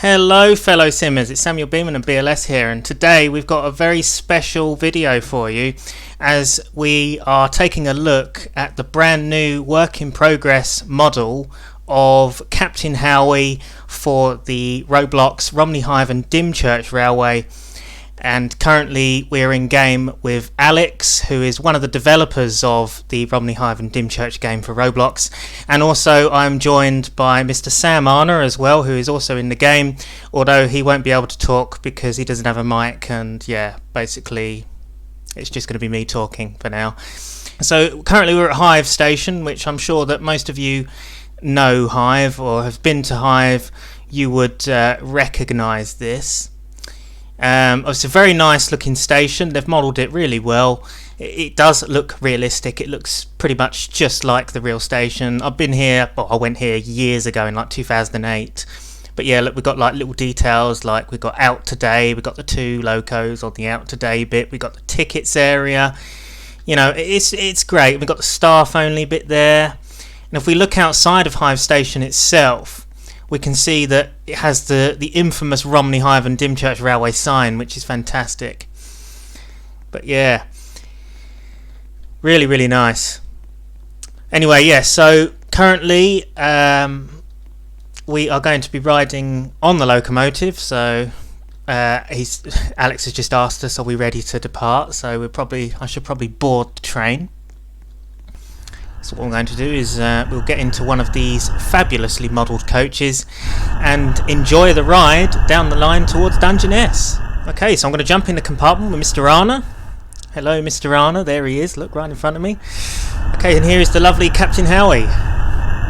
Hello fellow simmers, it's Samuel Beeman and BLS here, and today we've got a very special video for you as we are taking a look at the brand new work in progress model of Captain Howey for the Roblox, Romney, Hythe and Dymchurch Railway. And currently we're in game with Alex, who is one of the developers of the Romney, Hythe and Dymchurch game for Roblox. And also I'm joined by Mr. Sam Arner as well, who is also in the game, although he won't be able to talk because he doesn't have a mic, and yeah, basically it's just going to be me talking for now. So currently we're at Hythe Station, which I'm sure that most of you know Hythe or have been to Hythe. You would recognise this. It's a very nice looking station. They've modelled it really well. It does look realistic. It looks pretty much just like the real station. I've been here, well, I went here years ago in like 2008. But yeah, look, we've got like little details, like we've got out today, we've got the 2 locos on the out today bit, we've got the tickets area. You know, it's great. We've got the staff only bit there. And if we look outside of Hythe Station itself, we can see that it has the infamous Romney, Hythe and Dymchurch Railway sign, which is fantastic. But yeah, really, really nice. Anyway, yeah, so currently we are going to be riding on the locomotive. So Alex has just asked us, are we ready to depart? So I should probably board the train. So what we're going to do is we'll get into one of these fabulously modelled coaches and enjoy the ride down the line towards Dungeness. Okay, so I'm going to jump in the compartment with Mr. Arner. Hello, Mr. Arner. There he is. Look, right in front of me. Okay, and here is the lovely Captain Howey,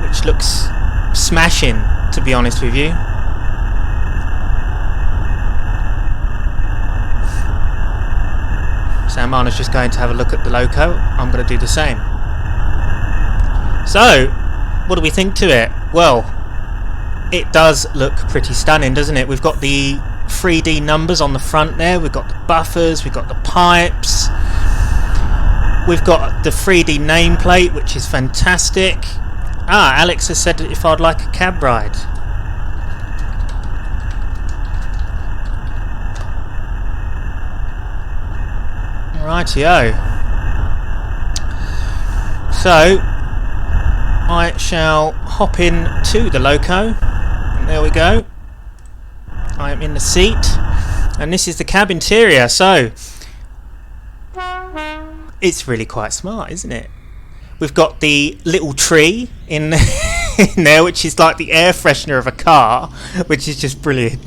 which looks smashing, to be honest with you. Sam Arner's just going to have a look at the loco. I'm going to do the same. So, what do we think to it? Well, it does look pretty stunning, doesn't it? We've got the 3D numbers on the front there, we've got the buffers, we've got the pipes, we've got the 3D nameplate, which is fantastic. Alex has said if I'd like a cab ride. Rightio. So, I shall hop in to the loco, and there we go. I am in the seat, and this is the cab interior. So it's really quite smart, isn't it? We've got the little tree in there, which is like the air freshener of a car, which is just brilliant.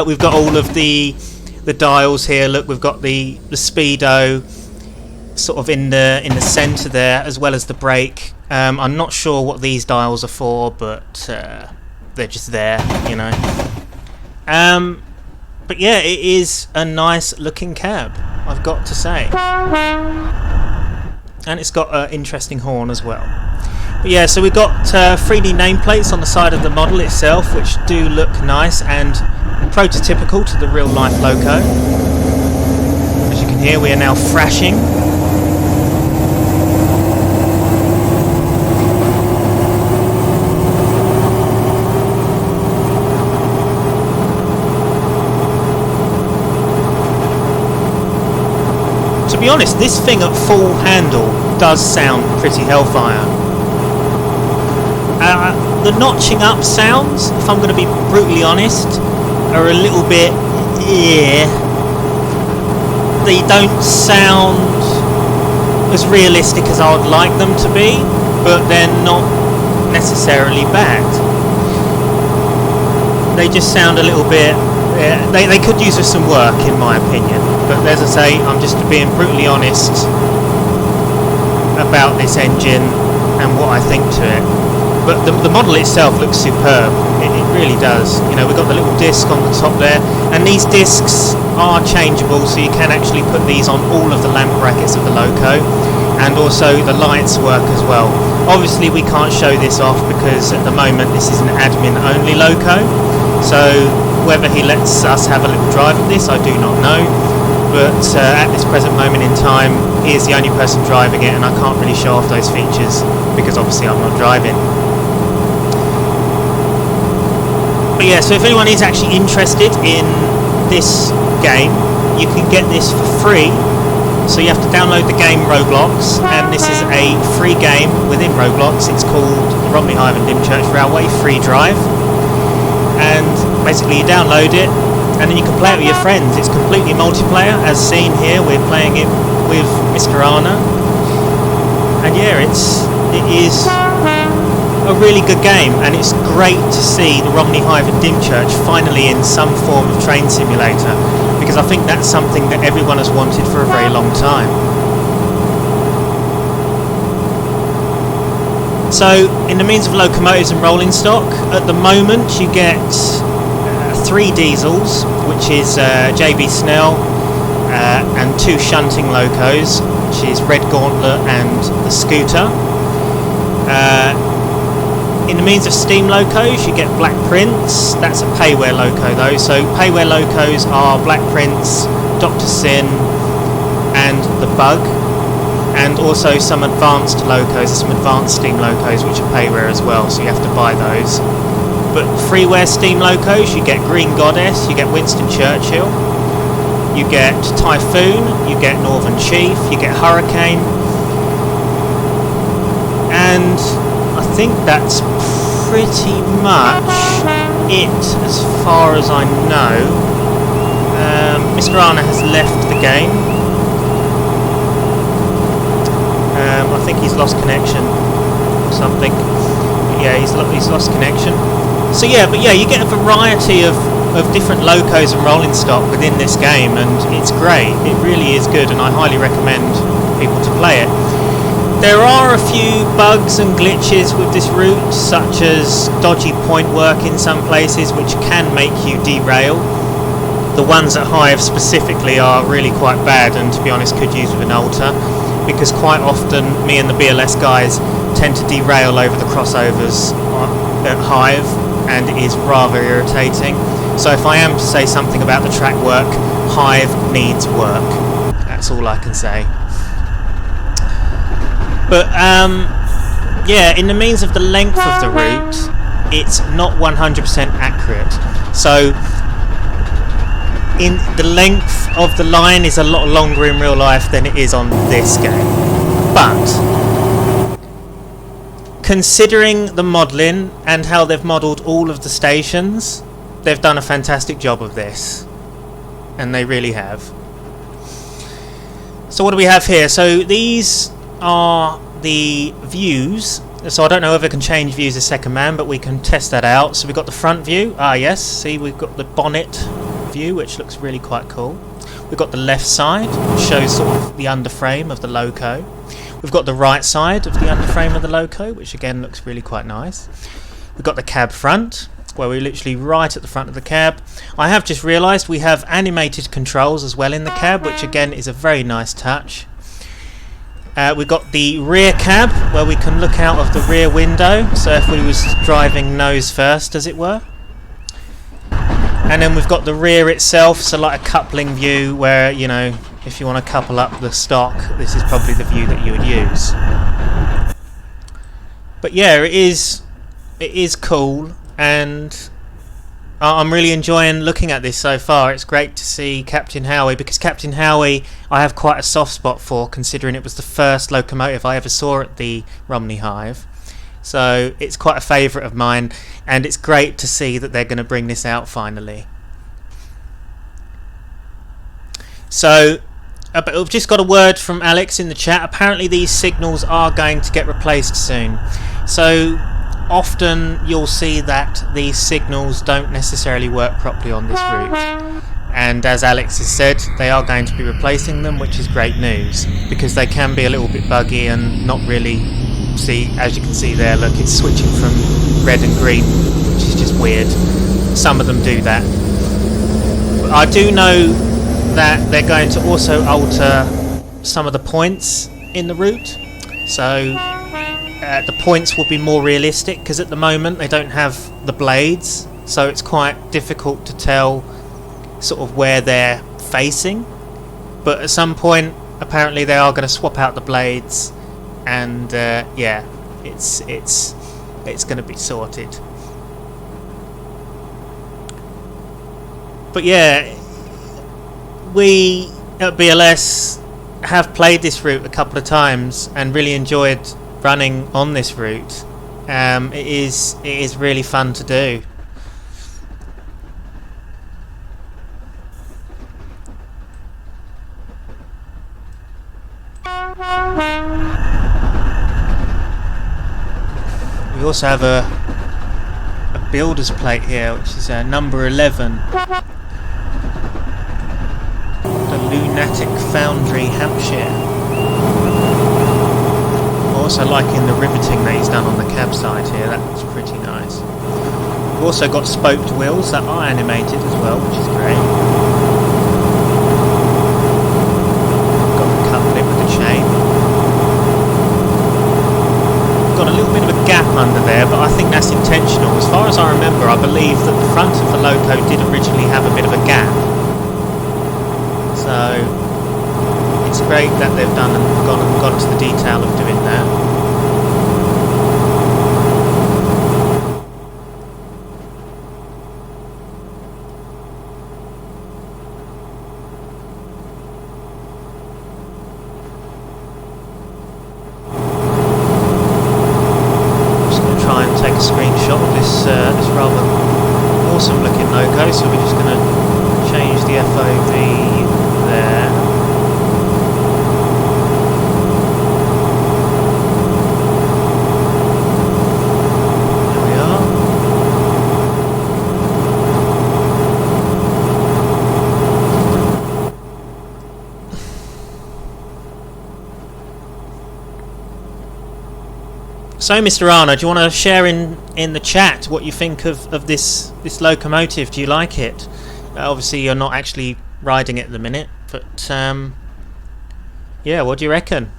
We've got all of the dials here. Look, we've got the speedo sort of in the centre there, as well as the brake. I'm not sure what these dials are for, but they're just there, you know. But yeah, it is a nice looking cab, I've got to say. And it's got an interesting horn as well. But yeah, so we've got 3D nameplates on the side of the model itself, which do look nice and prototypical to the real life loco. As you can hear, we are now thrashing. To be honest, this thing at full handle does sound pretty hellfire. The notching up sounds, if I'm going to be brutally honest, are a little bit, they don't sound as realistic as I would like them to be, but they're not necessarily bad. They just sound a little bit, they could use some work in my opinion. But as I say, I'm just being brutally honest about this engine and what I think to it. But the model itself looks superb. It really does. You know, we've got the little disc on the top there, and these discs are changeable, so you can actually put these on all of the lamp brackets of the loco, and also the lights work as well. Obviously, we can't show this off because at the moment this is an admin-only loco. So whether he lets us have a little drive of this, I do not know. But at this present moment in time, he is the only person driving it, and I can't really show off those features because obviously I'm not driving. But yeah, so if anyone is actually interested in this game, you can get this for free. So you have to download the game Roblox, and this is a free game within Roblox. It's called the Romney, Hythe and Dymchurch Railway Free Drive, and basically you download it and then you can play it with your friends. It's completely multiplayer, as seen here. We're playing it with Mr. Anna, and yeah, it is a really good game, and it's great to see the Romney, Hythe and Dymchurch finally in some form of train simulator, because I think that's something that everyone has wanted for a very long time. So, in the means of locomotives and rolling stock, at the moment you get 3 diesels, which is JB Snell, and 2 shunting locos, which is Red Gauntlet and the Scooter. In the means of steam locos, you get Black Prince. That's a payware loco though. So payware locos are Black Prince, Dr. Sin, and the Bug, and also some advanced locos, some advanced steam locos which are payware as well. So you have to buy those. But freeware steam locos, you get Green Goddess, you get Winston Churchill, you get Typhoon, you get Northern Chief, you get Hurricane, and I think that's pretty much it as far as I know. Mr. Anna has left the game. I think he's lost connection or something. But yeah, he's lost connection. So yeah, but yeah, you get a variety of different locos and rolling stock within this game, and it's great. It really is good, and I highly recommend people to play it. There are a few bugs and glitches with this route, such as dodgy point work in some places, which can make you derail. The ones at Hythe specifically are really quite bad, and to be honest could use with an alter, because quite often me and the BLS guys tend to derail over the crossovers at Hythe, and it is rather irritating. So if I am to say something about the track work, Hythe needs work. That's all I can say. But yeah, in the means of the length of the route, it's not 100% accurate. So in the length of the line is a lot longer in real life than it is on this game. But considering the modelling and how they've modelled all of the stations, they've done a fantastic job of this, and they really have. So what do we have here? So these are the views. So I don't know if I can change views as second man, but we can test that out. So we've got the front view. Ah yes, see, we've got the bonnet view, which looks really quite cool. We've got the left side, which shows sort of the underframe of the loco. We've got the right side of the underframe of the loco, which again looks really quite nice. We've got the cab front, where we're literally right at the front of the cab. I have just realised we have animated controls as well in the cab, which again is a very nice touch. We've got the rear cab, where we can look out of the rear window, so if we was driving nose first, as it were. And then we've got the rear itself, so like a coupling view, where, you know, if you want to couple up the stock, this is probably the view that you would use. But yeah, it is cool, and I'm really enjoying looking at this so far. It's great to see Captain Howey, because Captain Howey I have quite a soft spot for, considering it was the first locomotive I ever saw at the Romney Hythe. So it's quite a favourite of mine, and it's great to see that they're going to bring this out finally. So but we've just got a word from Alex in the chat. Apparently these signals are going to get replaced soon. So often you'll see that these signals don't necessarily work properly on this route, and as Alex has said, they are going to be replacing them, which is great news, because they can be a little bit buggy and not really see. As you can see there, look, it's switching from red and green, which is just weird. Some of them do that. But I do know that they're going to also alter some of the points in the route, so the points will be more realistic, because at the moment they don't have the blades, so it's quite difficult to tell sort of where they're facing. But at some point apparently they are going to swap out the blades, and yeah, it's going to be sorted. But yeah, we at BLS have played this route a couple of times and really enjoyed running on this route. It is really fun to do. We also have a builder's plate here, which is number 11. The Lunatic Foundry, Hampshire. Also liking the riveting that he's done on the cab side here, that's pretty nice. We've also got spoked wheels that are animated as well, which is great. Got the coupling with the chain. Got a little bit of a gap under there, but I think that's intentional. As far as I remember, I believe that the front of the loco did originally have a bit of a gap. So it's great that they've done and gone to the detail of doing that. A screenshot of this rather awesome looking logo, so we're just going to change the FOV there. There we are. So, Mr. Arno, do you want to share in the chat what you think of this locomotive? Do you like it? Obviously, you're not actually riding it at the minute, but yeah, what do you reckon?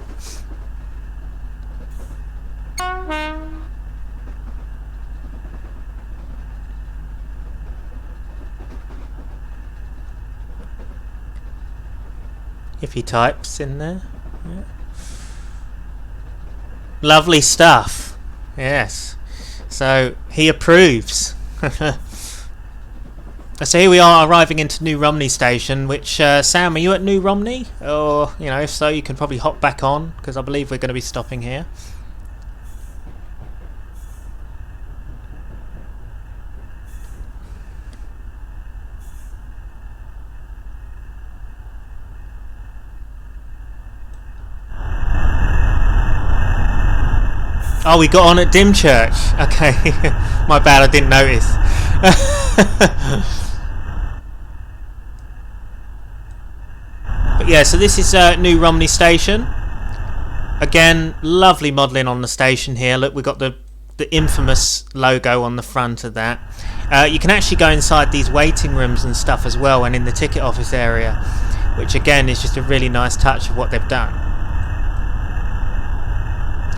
If he types in there. Yeah. Lovely stuff. Yes. So he approves. So here we are arriving into New Romney station, which Sam, are you at New Romney? Or, you know, if so, you can probably hop back on, because I believe we're going to be stopping here. Oh, we got on at Dymchurch. Okay, my bad, I didn't notice. But yeah, so this is New Romney Station. Again, lovely modelling on the station here. Look, we've got the infamous logo on the front of that. You can actually go inside these waiting rooms and stuff as well, and in the ticket office area, which again is just a really nice touch of what they've done.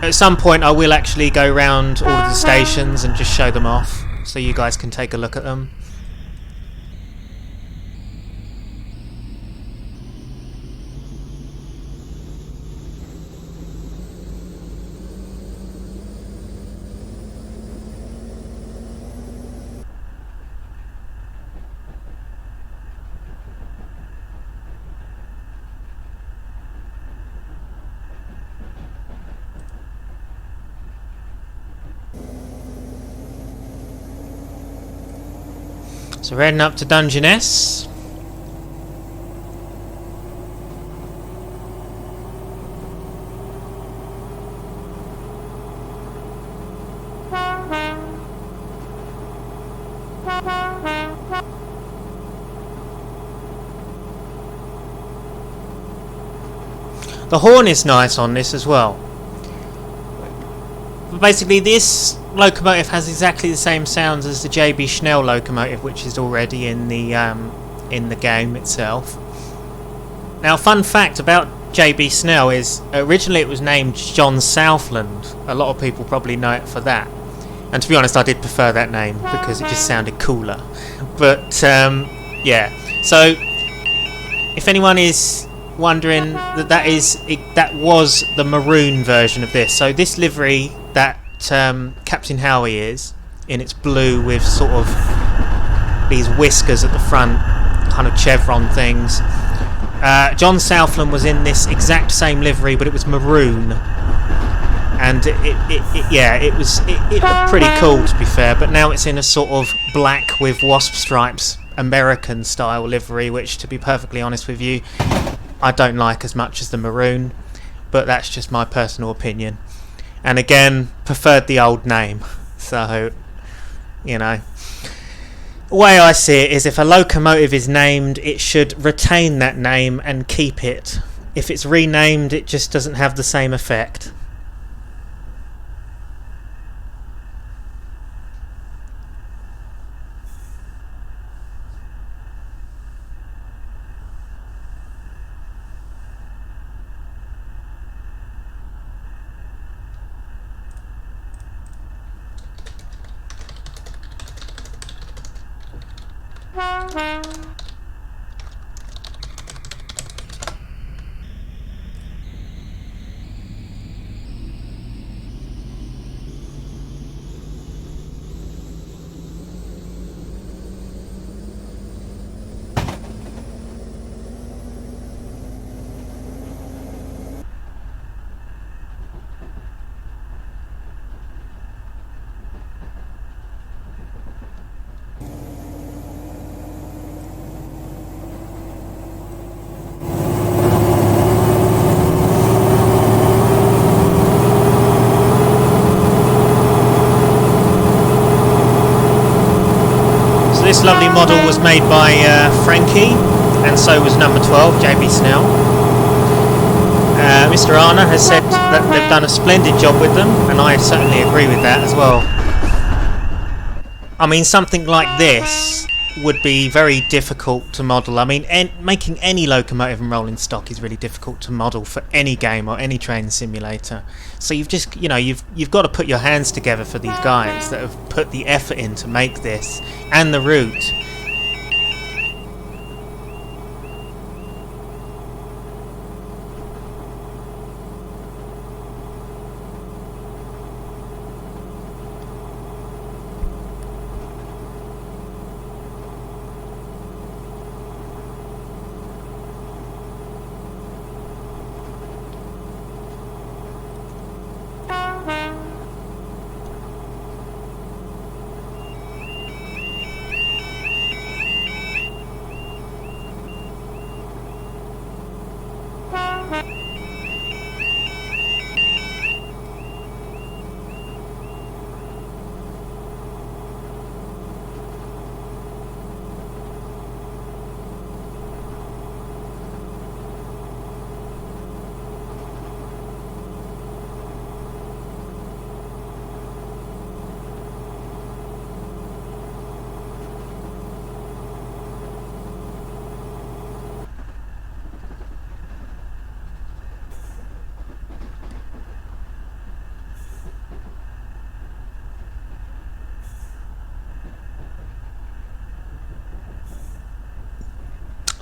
At some point I will actually go around all of the stations and just show them off, so you guys can take a look at them. So we're heading up to Dungeness. The horn is nice on this as well. But basically this locomotive has exactly the same sounds as the JB Schnell locomotive, which is already in the game itself. Now, fun fact about JB Schnell is originally it was named John Southland. A lot of people probably know it for that, and to be honest, I did prefer that name because it just sounded cooler. But yeah, so if anyone is wondering, that was the maroon version of this. So this livery that Captain Howey is in, its blue with sort of these whiskers at the front, kind of chevron things. John Southland was in this exact same livery, but it was maroon, and it looked pretty cool, to be fair. But now it's in a sort of black with wasp stripes American style livery, which, to be perfectly honest with you, I don't like as much as the maroon, but that's just my personal opinion. And again, preferred the old name. So, you know, the way I see it is, if a locomotive is named, it should retain that name and keep it. If it's renamed, it just doesn't have the same effect. This lovely model was made by Frankie, and so was number 12, JB Snell. Mr. Arner has said that they've done a splendid job with them, and I certainly agree with that as well. I mean, something like this would be very difficult to model. I mean, making any locomotive and rolling stock is really difficult to model for any game or any train simulator. So you've just, you know, you've got to put your hands together for these guys that have put the effort in to make this, and the route.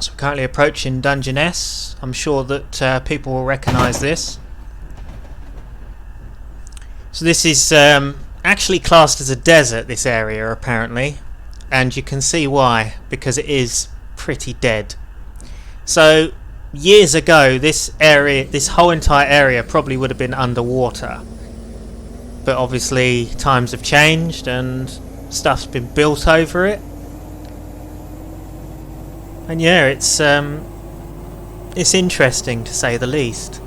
So we're currently approaching Dungeness. I'm sure that people will recognise this. So this is actually classed as a desert, this area, apparently, and you can see why, because it is pretty dead. So years ago, this whole entire area probably would have been underwater, but obviously times have changed and stuff's been built over it. And yeah, it's interesting, to say the least.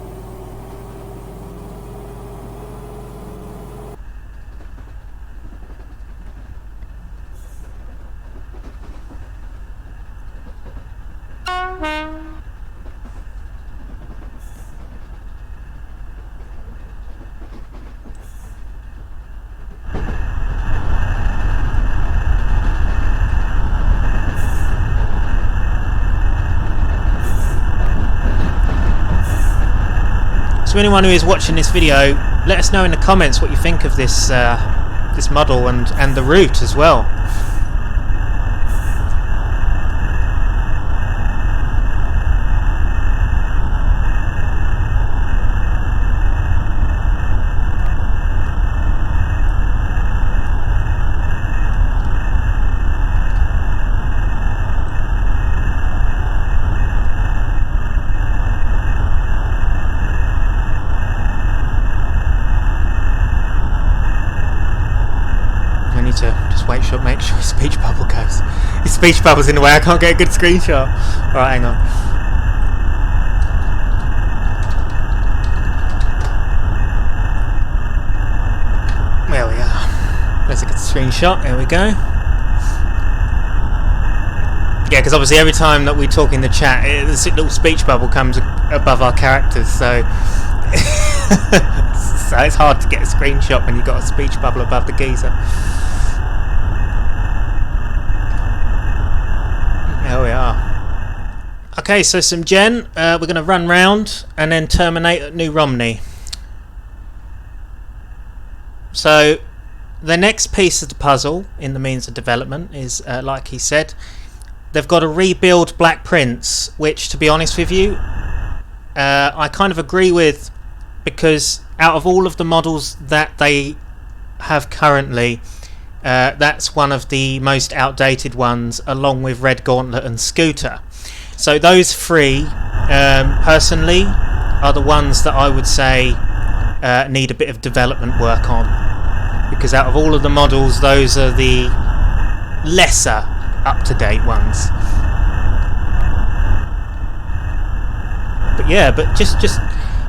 So anyone who is watching this video, let us know in the comments what you think of this this model and the route as well. to just make sure his speech bubble goes. His speech bubble's in the way. I can't get a good screenshot. All right, hang on. There we are. There's a good screenshot. There we go. Yeah, because obviously every time that we talk in the chat, this little speech bubble comes above our characters, so so it's hard to get a screenshot when you've got a speech bubble above the geezer. There we are. Okay, so some gen. We're going to run round and then terminate at New Romney. So the next piece of the puzzle in the means of development is, like he said, they've got to rebuild Black Prince, which, to be honest with you, I kind of agree with, because out of all of the models that they have currently, that's one of the most outdated ones, along with Red Gauntlet and Scooter. So those three, personally, are the ones that I would say need a bit of development work on, because out of all of the models, those are the lesser up-to-date ones. But yeah, but just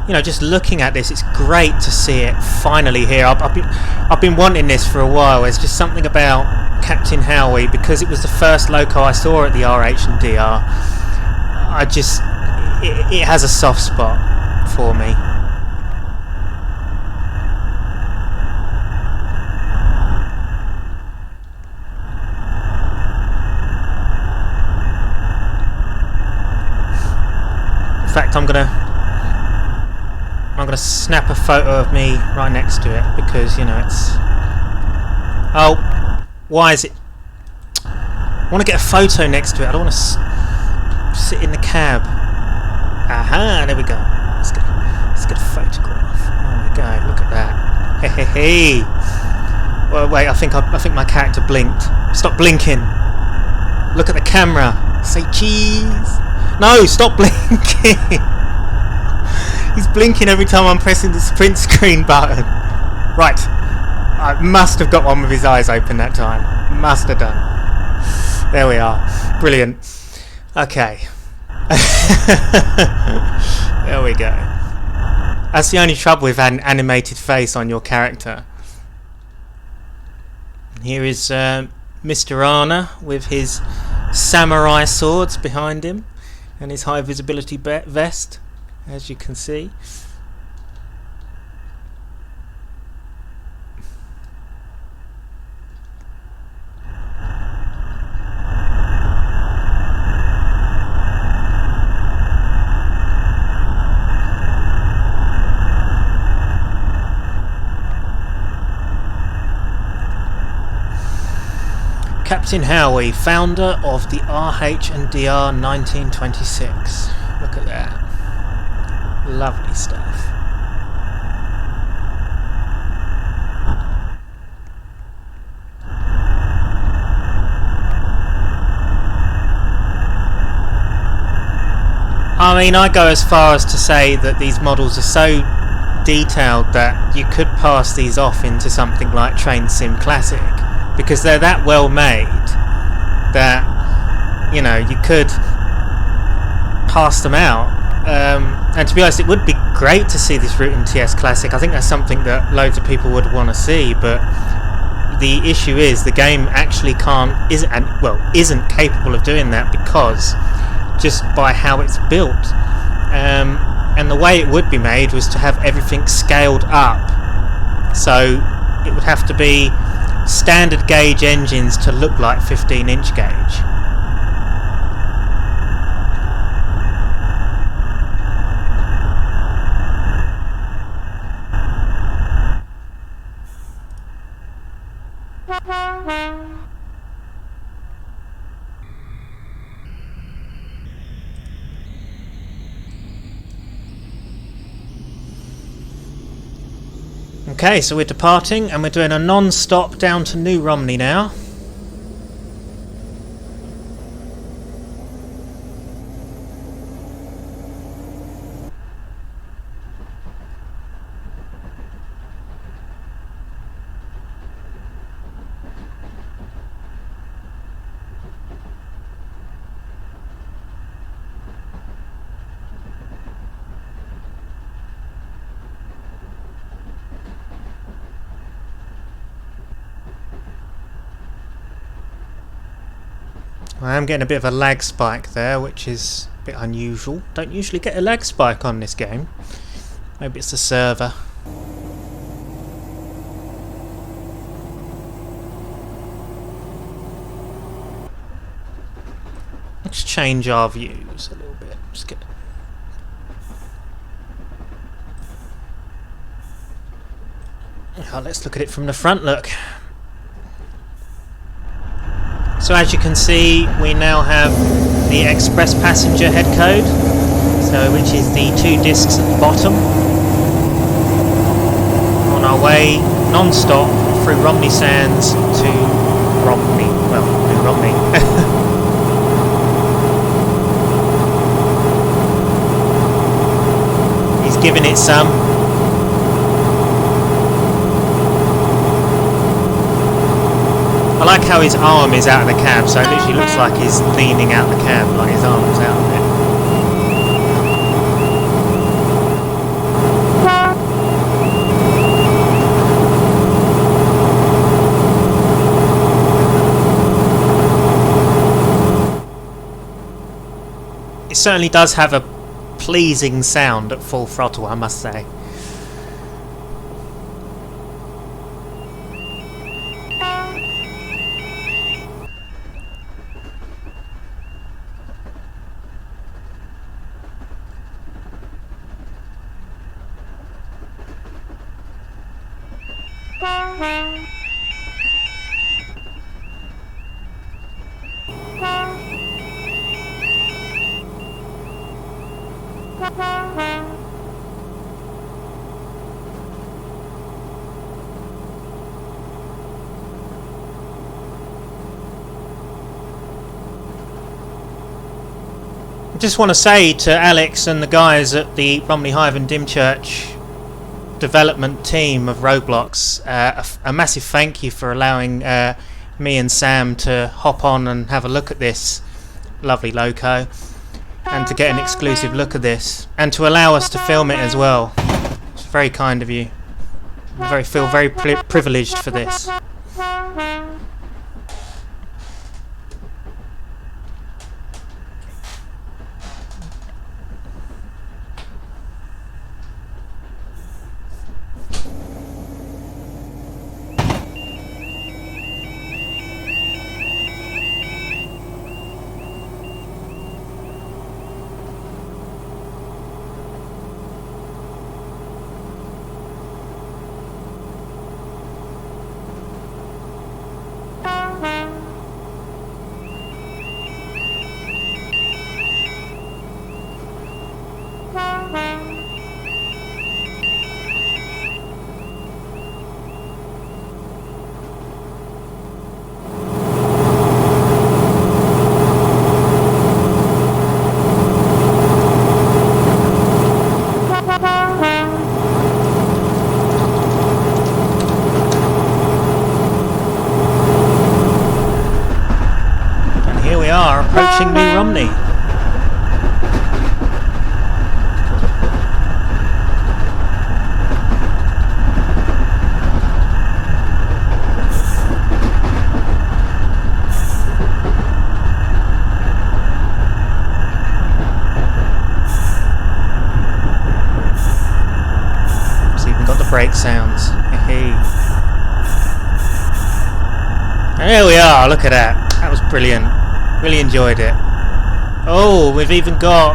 you know, just looking at this, it's great to see it finally here. I've been wanting this for a while. There's just something about Captain Howey, because it was the first loco I saw at the RH&DR. It has a soft spot for me. In fact, I'm gonna snap a photo of me right next to it, because, you know, it's... Oh, why is it... I want to get a photo next to it. I don't want to sit in the cab. Aha, there we go. Let's get a photograph. There we go. Look at that. Hey, hey, hey. Well, wait, I think my character blinked. Stop blinking. Look at the camera. Say cheese. No, stop blinking. He's blinking every time I'm pressing the sprint screen button. Right. I must have got one with his eyes open that time. Must have done. There we are. Brilliant. Okay. There we go. That's the only trouble with an animated face on your character. Here is Mr. Anna with his samurai swords behind him and his high visibility vest, as you can see. Captain Howey, founder of the RH&DR 1926. Look at that. Lovely stuff. I mean, I go as far as to say that these models are so detailed that you could pass these off into something like Train Sim Classic, because they're that well made that, you know, you could pass them out. And to be honest, it would be great to see this route in TS Classic. I think that's something that loads of people would want to see, but the issue is the game actually isn't capable of doing that, because just by how it's built. And the way it would be made was to have everything scaled up, so it would have to be standard gauge engines to look like 15-inch gauge. Okay, so we're departing and we're doing a non-stop down to New Romney now. I am getting a bit of a lag spike there, which is a bit unusual. Don't usually get a lag spike on this game. Maybe it's the server. Let's change our views a little bit. Just get... Oh, let's look at it from the front look. So as you can see, we now have the express passenger head code, so which is the 2 discs at the bottom. On our way non-stop through Romney Sands to Romney. Well, New Romney. He's giving it some. I like how his arm is out of the cab, so it literally looks like he's leaning out the cab, like his arm's out of it. It certainly does have a pleasing sound at full throttle, I must say. I just want to say to Alex and the guys at the Romney, Hythe and Dymchurch Development Team of Roblox a massive thank you for allowing me and Sam to hop on and have a look at this lovely loco, and to get an exclusive look at this, and to allow us to film it as well. It's very kind of you. I feel very privileged for this. Approaching New Romney. It's even got the brake sounds. Hey. And there we are, look at that. That was brilliant. Really enjoyed it. Oh, we've even got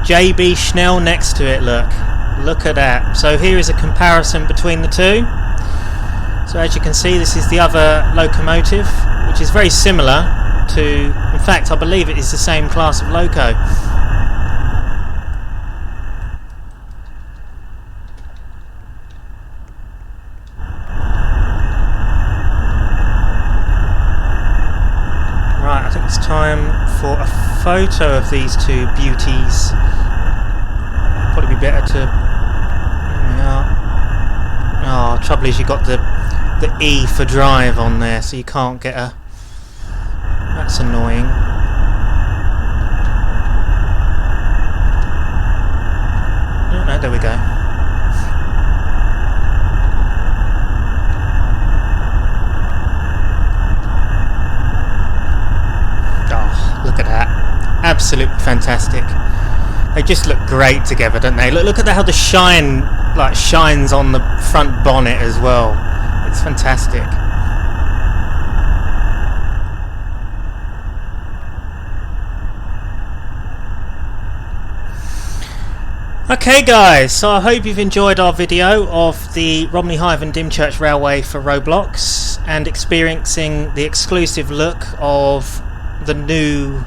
JB Schnell next to it, look at that. So here is a comparison between the two. So as you can see, this is the other locomotive, which is very similar to, in fact I believe it is the same class of loco. I think it's time for a photo of these two beauties. Probably be better to... There we are. Oh, trouble is you got the E for drive on there, so you can't get a... That's annoying. Oh, no, there we go. absolutely fantastic. They just look great together, don't they? Look at how the shine shines on the front bonnet as well. It's fantastic. Okay guys, so I hope you've enjoyed our video of the Romney, Hythe and Dymchurch Railway for Roblox and experiencing the exclusive look of the new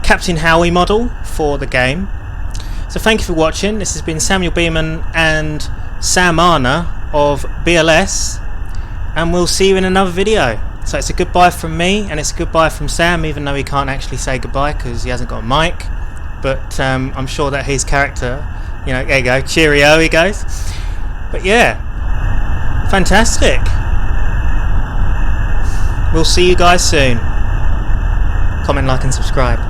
Captain Howey model for the game. So thank you for watching. This has been Samuel Beeman and Sam Arner of BLS, and we'll see you in another video. So it's a goodbye from me and it's a goodbye from Sam, even though he can't actually say goodbye because he hasn't got a mic. But I'm sure that his character, you know, there you go, cheerio, he goes. But yeah, fantastic. We'll see you guys soon. Comment, like and subscribe.